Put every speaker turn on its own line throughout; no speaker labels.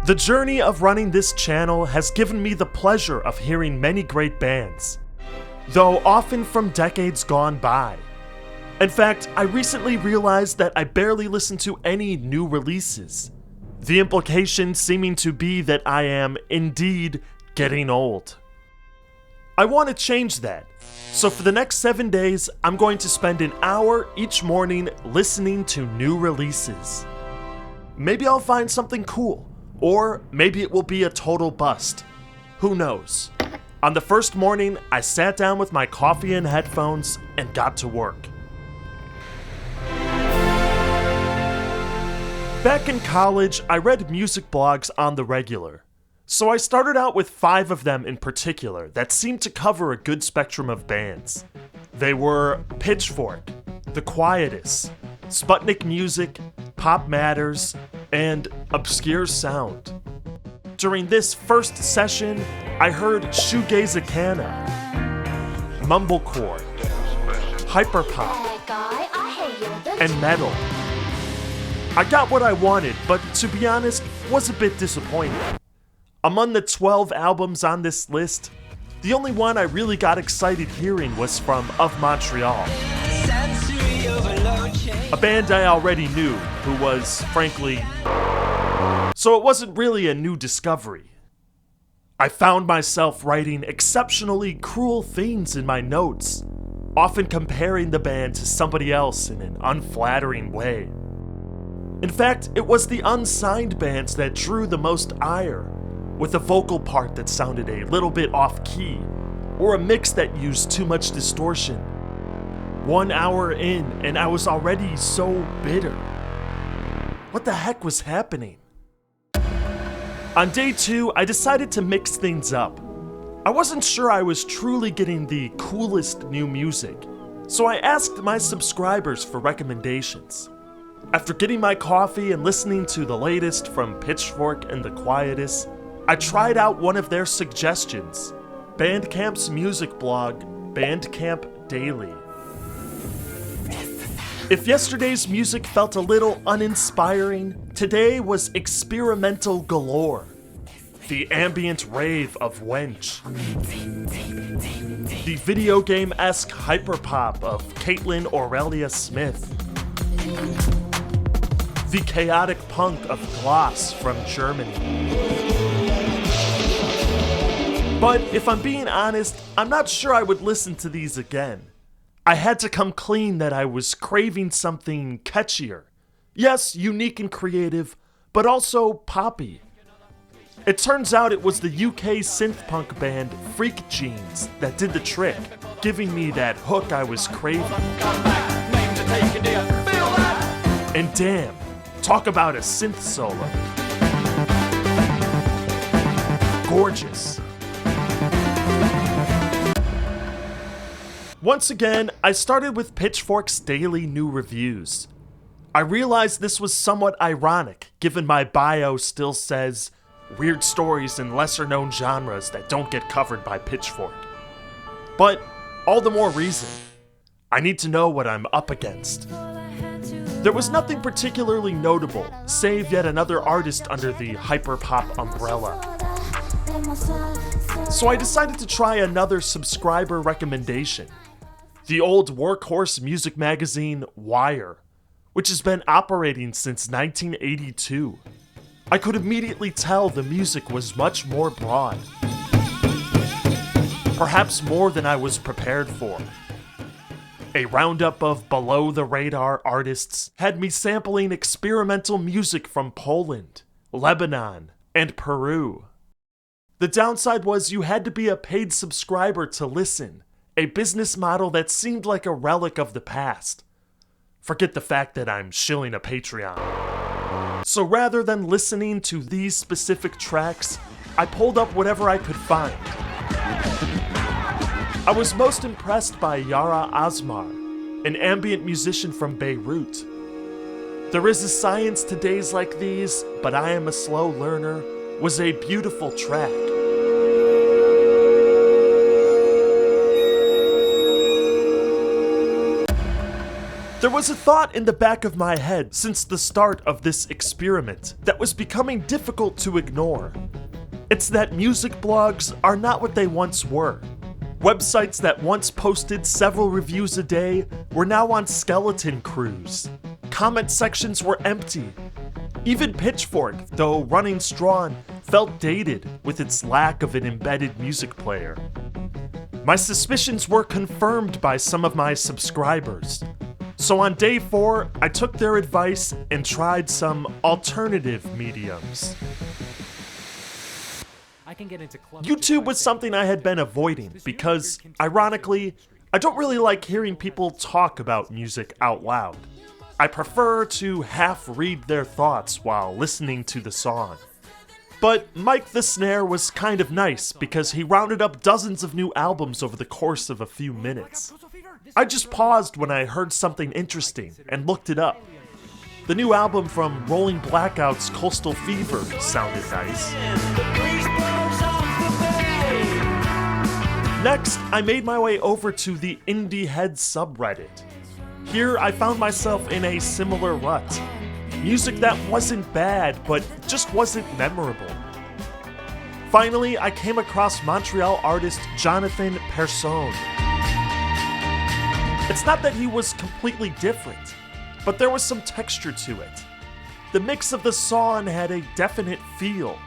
The journey of running this channel has given me the pleasure of hearing many great bands, though often from decades gone by. In fact, I recently realized that I barely listen to any new releases, the implication seeming to be that I am, indeed, getting old. I want to change that, so for the next 7 days, I'm going to spend an hour each morning listening to new releases. Maybe I'll find something cool, or maybe it will be a total bust. Who knows? On the first morning, I sat down with my coffee and headphones and got to work. Back in college, I read music blogs on the regular, so I started out with 5 of them in particular that seemed to cover a good spectrum of bands. They were Pitchfork, The Quietus, Sputnik Music, Pop Matters, and Obscure Sound. During this first session, I heard Shoegazakana, Mumblecore, Hyperpop, and Metal. I got what I wanted, but to be honest, was a bit disappointed. Among the 12 albums on this list, the only one I really got excited hearing was from Of Montreal, a band I already knew, who was, frankly, so it wasn't really a new discovery. I found myself writing exceptionally cruel things in my notes, often comparing the band to somebody else in an unflattering way. In fact, it was the unsigned bands that drew the most ire, with a vocal part that sounded a little bit off-key, or a mix that used too much distortion. 1 hour in, and I was already so bitter. What the heck was happening? On day 2, I decided to mix things up. I wasn't sure I was truly getting the coolest new music, so I asked my subscribers for recommendations. After getting my coffee and listening to the latest from Pitchfork and The Quietus, I tried out one of their suggestions, Bandcamp's music blog, Bandcamp Daily. If yesterday's music felt a little uninspiring, today was experimental galore. The ambient rave of Wench, the video game-esque hyperpop of Kaitlyn Aurelia Smith, the chaotic punk of Glaas from Germany. But if I'm being honest, I'm not sure I would listen to these again. I had to come clean that I was craving something catchier. Yes, unique and creative, but also poppy. It turns out it was the UK synth-punk band Freak Jeans that did the trick, giving me that hook I was craving. And damn, talk about a synth solo. Gorgeous. Once again, I started with Pitchfork's daily new reviews. I realized this was somewhat ironic, given my bio still says weird stories in lesser-known genres that don't get covered by Pitchfork. But all the more reason. I need to know what I'm up against. There was nothing particularly notable, save yet another artist under the hyperpop umbrella. So I decided to try another subscriber recommendation. The old workhorse music magazine, Wire, which has been operating since 1982. I could immediately tell the music was much more broad. Perhaps more than I was prepared for. A roundup of below-the-radar artists had me sampling experimental music from Poland, Lebanon, and Peru. The downside was you had to be a paid subscriber to listen, a business model that seemed like a relic of the past. Forget the fact that I'm shilling a Patreon. So rather than listening to these specific tracks, I pulled up whatever I could find. I was most impressed by Yara Asmar, an ambient musician from Beirut. There is a science to days like these, but I am a slow learner was a beautiful track. There was a thought in the back of my head since the start of this experiment that was becoming difficult to ignore. It's that music blogs are not what they once were. Websites that once posted several reviews a day were now on skeleton crews. Comment sections were empty. Even Pitchfork, though running strong, felt dated with its lack of an embedded music player. My suspicions were confirmed by some of my subscribers. So on day 4, I took their advice and tried some alternative mediums. YouTube was something I had been avoiding because, ironically, I don't really like hearing people talk about music out loud. I prefer to half read their thoughts while listening to the song. But Mike the Snare was kind of nice because he rounded up dozens of new albums over the course of a few minutes. I just paused when I heard something interesting and looked it up. The new album from Rolling Blackouts' Coastal Fever sounded nice. Next, I made my way over to the Indie Head subreddit. Here, I found myself in a similar rut. Music that wasn't bad, but just wasn't memorable. Finally, I came across Montreal artist Jonathan Personne. It's not that he was completely different, but there was some texture to it. The mix of the song had a definite feel.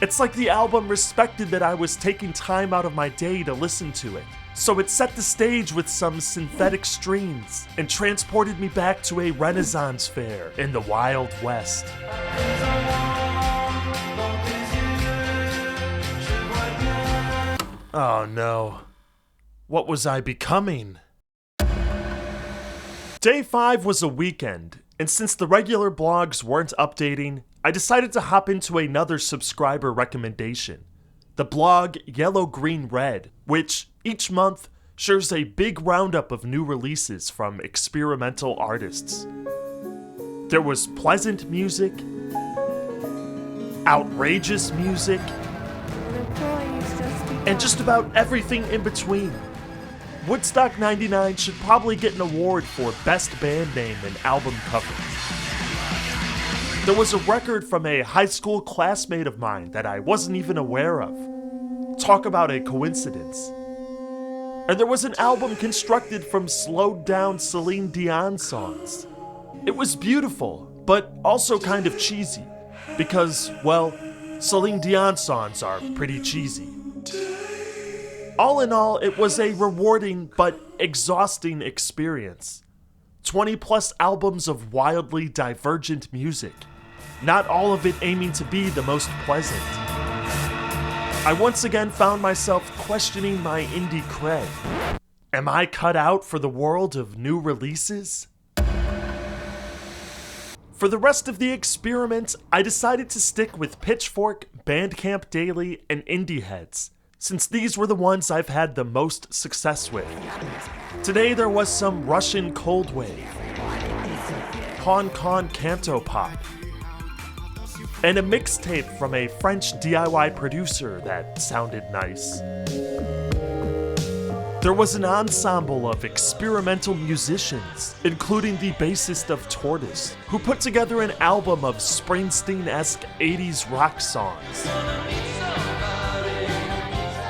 It's like the album respected that I was taking time out of my day to listen to it, so it set the stage with some synthetic strings and transported me back to a Renaissance fair in the Wild West. Oh no. What was I becoming? Day 5 was a weekend, and since the regular blogs weren't updating, I decided to hop into another subscriber recommendation, the blog Yellow Green Red, which, each month, shares a big roundup of new releases from experimental artists. There was pleasant music, outrageous music, and just about everything in between. Woodstock 99 should probably get an award for Best Band Name and Album Cover. There was a record from a high school classmate of mine that I wasn't even aware of. Talk about a coincidence. And there was an album constructed from slowed down Celine Dion songs. It was beautiful, but also kind of cheesy, because, well, Celine Dion songs are pretty cheesy. All in all, it was a rewarding but exhausting experience. 20 plus albums of wildly divergent music, not all of it aiming to be the most pleasant. I once again found myself questioning my indie cred. Am I cut out for the world of new releases? For the rest of the experiment, I decided to stick with Pitchfork, Bandcamp Daily, and Indie Heads, since these were the ones I've had the most success with. Today there was some Russian Cold Wave, Hong Kong Canto Pop, and a mixtape from a French DIY producer that sounded nice. There was an ensemble of experimental musicians, including the bassist of Tortoise, who put together an album of Springsteen-esque 80s rock songs.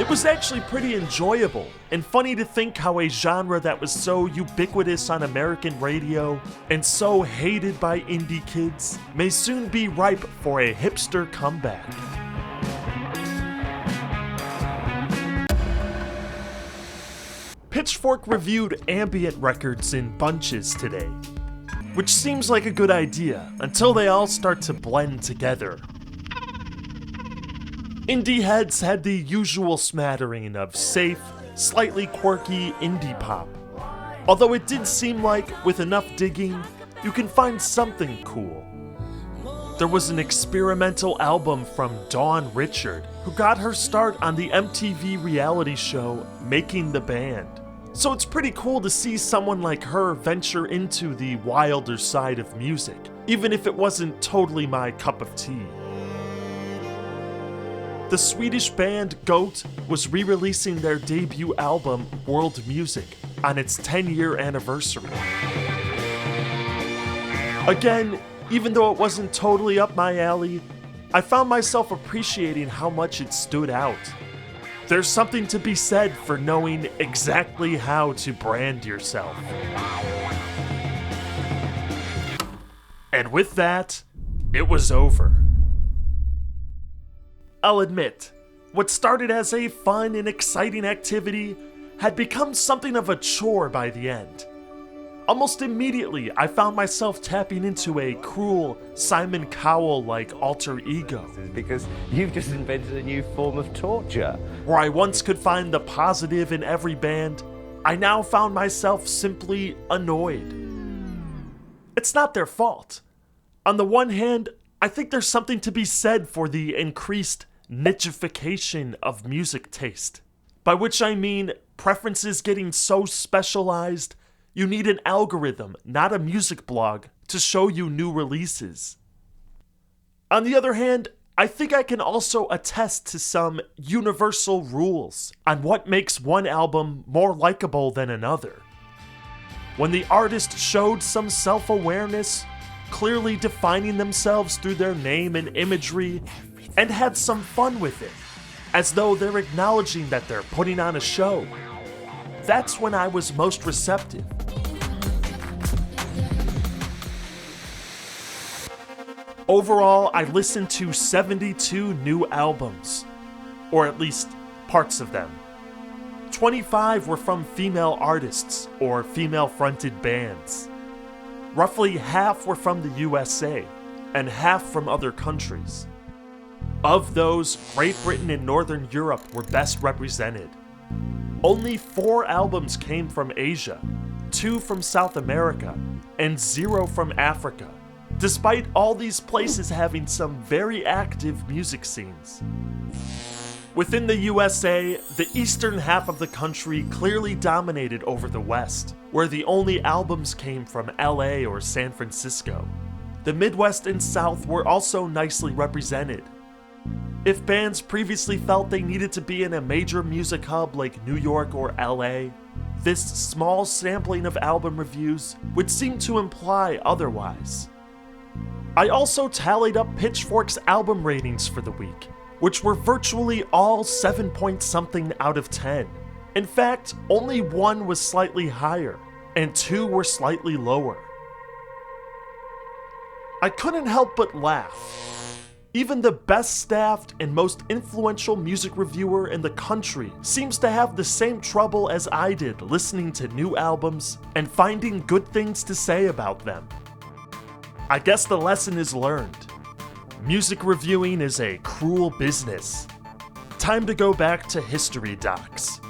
It was actually pretty enjoyable, and funny to think how a genre that was so ubiquitous on American radio and so hated by indie kids may soon be ripe for a hipster comeback. Pitchfork reviewed ambient records in bunches today, which seems like a good idea until they all start to blend together. Indie Heads had the usual smattering of safe, slightly quirky indie pop. Although it did seem like, with enough digging, you can find something cool. There was an experimental album from Dawn Richard, who got her start on the MTV reality show Making the Band. So it's pretty cool to see someone like her venture into the wilder side of music, even if it wasn't totally my cup of tea. The Swedish band Goat was re-releasing their debut album, World Music, on its 10-year anniversary. Again, even though it wasn't totally up my alley, I found myself appreciating how much it stood out. There's something to be said for knowing exactly how to brand yourself. And with that, it was over. I'll admit, what started as a fun and exciting activity had become something of a chore by the end. Almost immediately, I found myself tapping into a cruel Simon Cowell-like alter ego.
Because you've just invented a new form of torture.
Where I once could find the positive in every band, I now found myself simply annoyed. It's not their fault. On the one hand, I think there's something to be said for the increased nichification of music taste, by which I mean preferences getting so specialized you need an algorithm, not a music blog, to show you new releases. On the other hand, I think I can also attest to some universal rules on what makes one album more likable than another. When the artist showed some self-awareness, clearly defining themselves through their name and imagery, and had some fun with it, as though they're acknowledging that they're putting on a show, that's when I was most receptive. Overall, I listened to 72 new albums, or at least parts of them. 25 were from female artists or female-fronted bands. Roughly half were from the USA, and half from other countries. Of those, Great Britain and Northern Europe were best represented. Only 4 albums came from Asia, 2 from South America, and 0 from Africa, despite all these places having some very active music scenes. Within the USA, the eastern half of the country clearly dominated over the West, where the only albums came from LA or San Francisco. The Midwest and South were also nicely represented. If bands previously felt they needed to be in a major music hub like New York or LA, this small sampling of album reviews would seem to imply otherwise. I also tallied up Pitchfork's album ratings for the week, which were virtually all 7-point-something out of 10. In fact, only 1 was slightly higher, and 2 were slightly lower. I couldn't help but laugh. Even the best-staffed and most influential music reviewer in the country seems to have the same trouble as I did listening to new albums and finding good things to say about them. I guess the lesson is learned. Music reviewing is a cruel business. Time to go back to history docs.